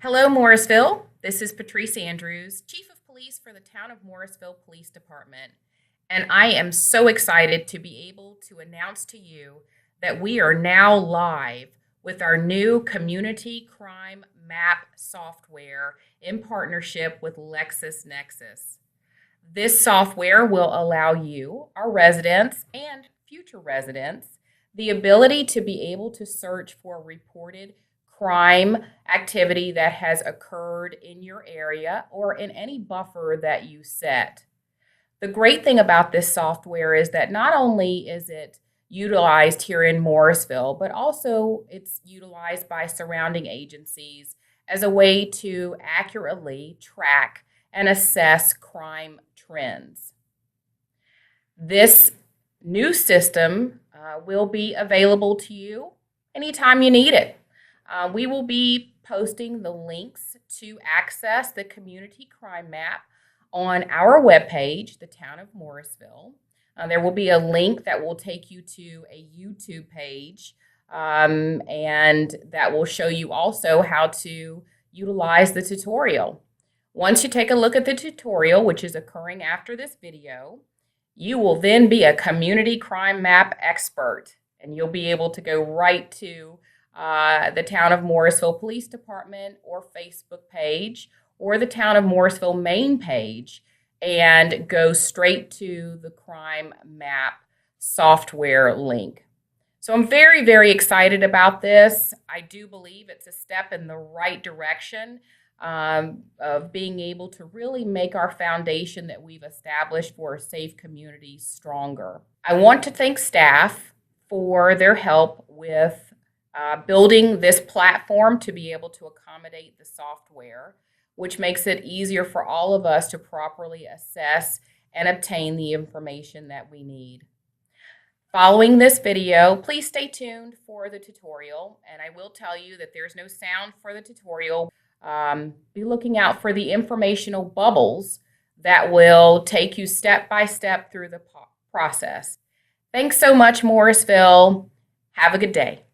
Hello, Morrisville. This is Patrice Andrews, Chief of Police for the Town of Morrisville Police Department. And I am so excited to be able to announce to you that we are now live with our new Community Crime Map software in partnership with LexisNexis. This software will allow you, our residents, and future residents, the ability to be able to search for reported crime activity that has occurred in your area or in any buffer that you set. The great thing about this software is that not only is it utilized here in Morrisville, but also it's utilized by surrounding agencies as a way to accurately track and assess crime trends. This new system will be available to you anytime you need it. We will be posting the links to access the Community Crime Map on our webpage, the Town of Morrisville. There will be a link that will take you to a YouTube page, and that will show you also how to utilize the tutorial. Once you take a look at the tutorial, which is occurring after this video, you will then be a Community Crime Map expert, and you'll be able to go right to the Town of Morrisville Police Department or Facebook page or the Town of Morrisville main page and go straight to the Crime Map software link. So I'm very, very excited about this. I do believe it's a step in the right direction of being able to really make our foundation that we've established for a safe community stronger. I want to thank staff for their help with building this platform to be able to accommodate the software, which makes it easier for all of us to properly assess and obtain the information that we need. Following this video, please stay tuned for the tutorial, and I will tell you that there's no sound for the tutorial. Be looking out for the informational bubbles that will take you step by step through the process. Thanks so much, Morrisville. Have a good day.